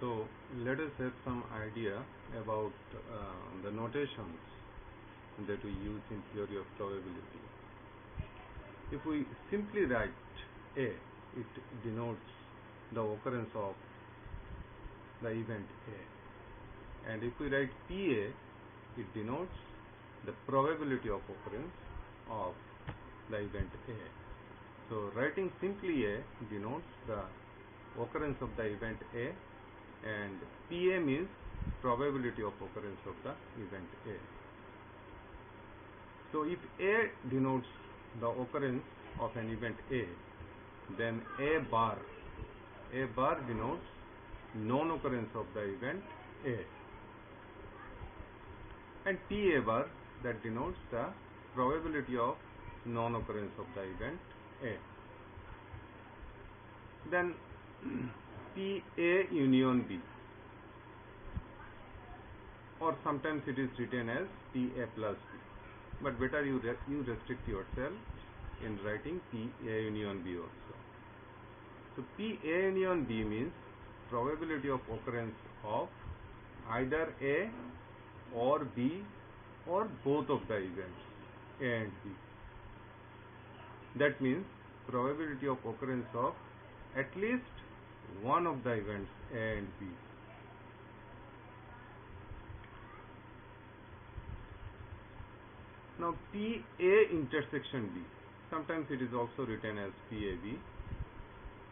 So let us have some idea about the notations that we use in theory of probability. If we simply write A, it denotes the occurrence of the event A. And if we write PA, it denotes the probability of occurrence of the event A. So writing simply A denotes the occurrence of the event A, and PA means probability of occurrence of the event A. So if A denotes the occurrence of an event A, then A bar denotes non-occurrence of the event A, and PA bar, that denotes the probability of non-occurrence of the event A. Then PA union B, or sometimes it is written as PA plus B, but better you restrict yourself in writing PA union B also. So PA union B means probability of occurrence of either A or B or both of the events A and B. That means probability of occurrence of at least one of the events A and B. Now PA intersection B, sometimes it is also written as PAB.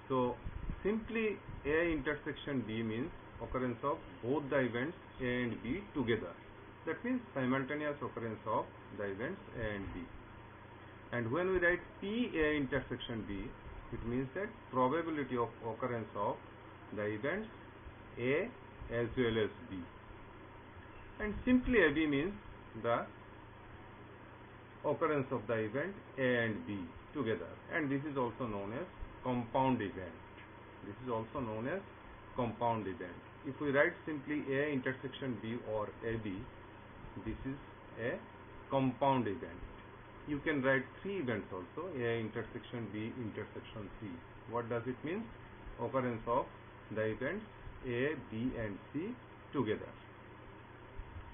So simply A intersection B means occurrence of both the events A and B together. That means simultaneous occurrence of the events A and B. And when we write PA intersection B, it means that probability of occurrence of the events A as well as B. And simply AB means the occurrence of the event A and B together, and this is also known as compound event. This is also known as compound event. If we write simply A intersection B or AB, this is a compound event. You can write three events also, A intersection B intersection C. What does it mean? Occurrence of the events A, B and C together.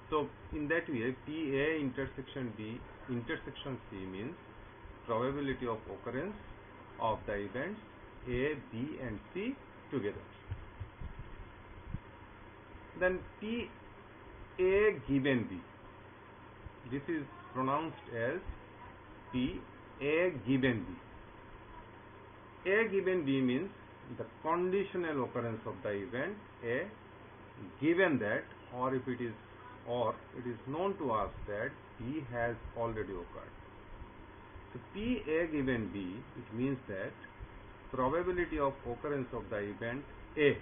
So in that way, PA intersection B intersection C means probability of occurrence of the events A, B and C together. Then PA given B, this is pronounced as PA given B. A given B means the conditional occurrence of the event A, given that, or it is known to us that B has already occurred. So PA given B, it means that probability of occurrence of the event A,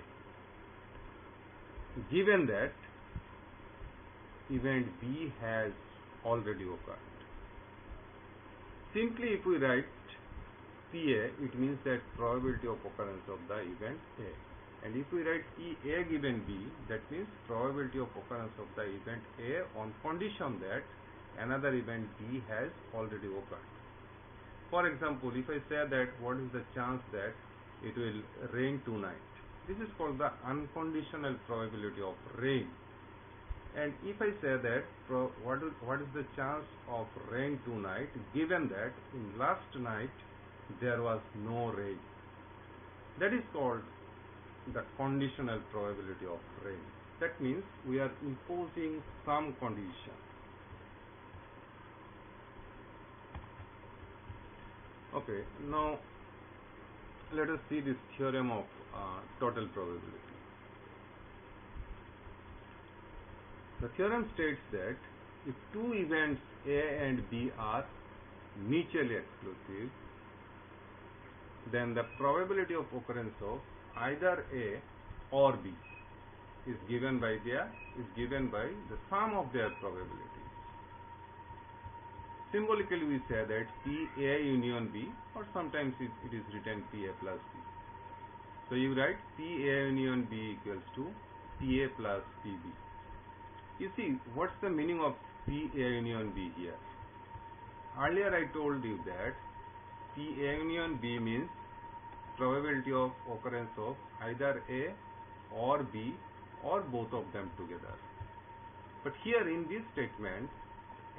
given that event B has already occurred. Simply if we write PA, it means that probability of occurrence of the event A. And if we write PA given B, that means probability of occurrence of the event A on condition that another event B has already occurred. For example, if I say that what is the chance that it will rain tonight, this is called the unconditional probability of rain. And if I say that what is the chance of rain tonight, given that in last night there was no rain, that is called the conditional probability of rain. That means we are imposing some condition. Okay, now let us see this theorem of total probability. The theorem states that if two events A and B are mutually exclusive, then the probability of occurrence of either A or B is given by the sum of their probabilities. Symbolically we say that PA union B, or sometimes it is written PA plus B. So you write PA union B equals to PA plus PB. You see, what's the meaning of PA union B here? Earlier I told you that PA union B means probability of occurrence of either A or B or both of them together. But here in this statement,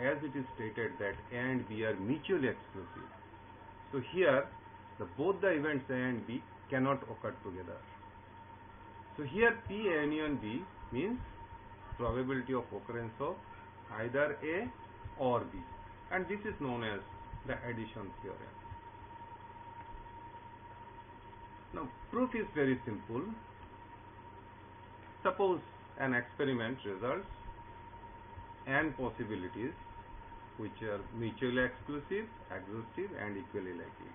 as it is stated that A and B are mutually exclusive, so here both the events A and B cannot occur together. So here P A union B means probability of occurrence of either A or B, and this is known as the addition theorem. Now proof is very simple. Suppose an experiment results n possibilities which are mutually exclusive, exhaustive and equally likely.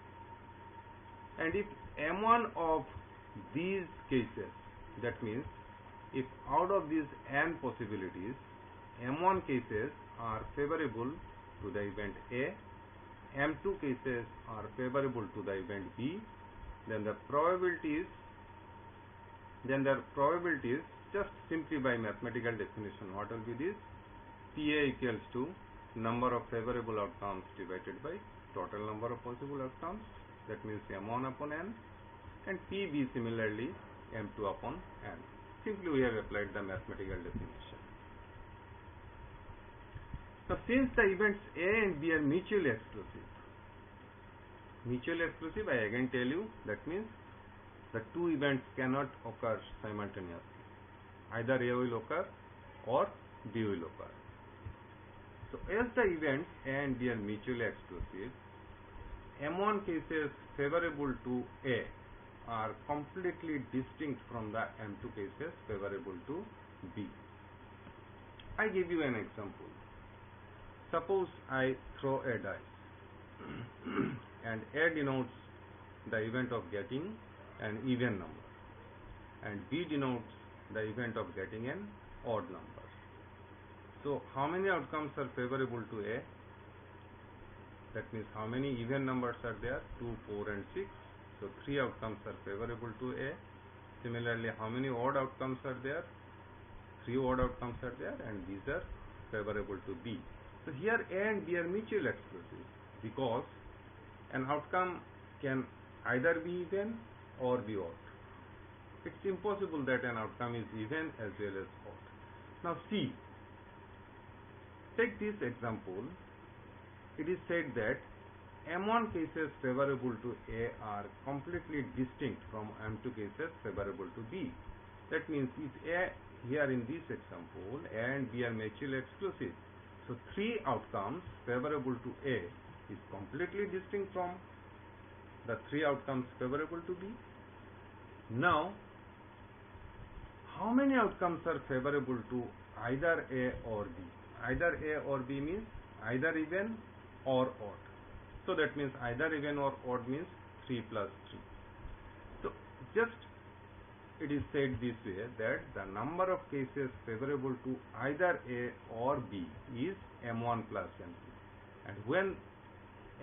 And if m1 of these cases, that means if out of these n possibilities, m1 cases are favorable to the event A, m2 cases are favorable to the event B, then the probabilities, just simply by mathematical definition, what will be this? PA equals to number of favorable outcomes divided by total number of possible outcomes, that means m1 upon n, and PB similarly m2 upon n. Simply we have applied the mathematical definition. Now since the events A and B are mutually exclusive, I again tell you, that means the two events cannot occur simultaneously. Either A will occur or B will occur. So as the events A and B are mutually exclusive, M1 cases favorable to A are completely distinct from the M2 cases favorable to B. I give you an example. Suppose I throw a dice and A denotes the event of getting an even number and B denotes the event of getting an odd number. So how many outcomes are favorable to A? That means how many even numbers are there? 2, 4 and 6. So 3 outcomes are favorable to A. Similarly, how many odd outcomes are there? 3 odd outcomes are there, and these are favorable to B. So here A and B are mutually exclusive because an outcome can either be even or be odd. It's impossible that an outcome is even as well as odd. Now see, take this example. It is said that M1 cases favorable to A are completely distinct from M2 cases favorable to B. That means if A, here in this example, A and B are mutually exclusive, so 3 outcomes favorable to A is completely distinct from the 3 outcomes favorable to B. Now, how many outcomes are favorable to either A or B? Either A or B means either even or odd. So that means either even or odd means 3 plus 3. So just it is said this way that the number of cases favorable to either A or B is M1 plus M2. And when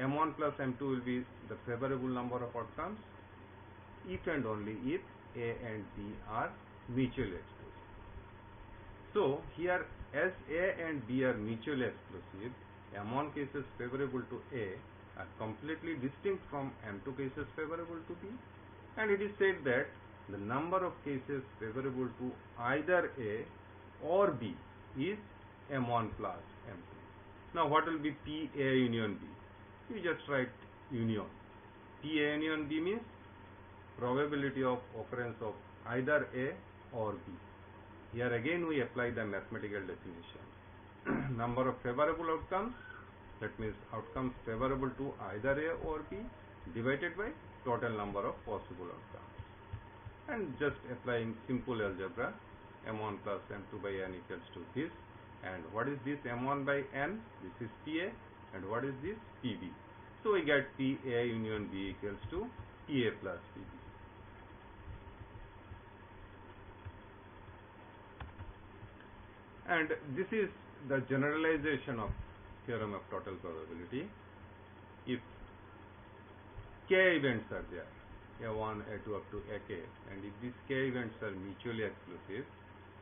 M1 plus M2 will be the favorable number of outcomes, if and only if A and B are mutually exclusive. So here as A and B are mutually exclusive, M1 cases favorable to A are completely distinct from M2 cases favorable to B, and it is said that the number of cases favorable to either A or B is M1 plus M2. Now what will be PA union B? You just write union. PA union B means probability of occurrence of either A or B. Here again we apply the mathematical definition. Number of favorable outcomes, that means outcomes favorable to either A or B, divided by total number of possible outcomes. And just applying simple algebra, M1 plus M2 by N equals to this. And what is this M1 by N? This is PA. And what is this? PB. So we get PA union B equals to PA plus PB. And this is the generalization of theorem of total probability. If k events are there, A1, A2 up to Ak, and if these k events are mutually exclusive,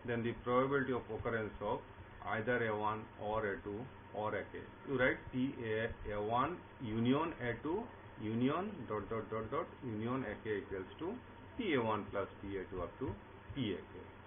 then the probability of occurrence of either A1 or A2 or Ak. You write PA A1 union A2 union ... union Ak equals to PA1 plus PA2 up to P A.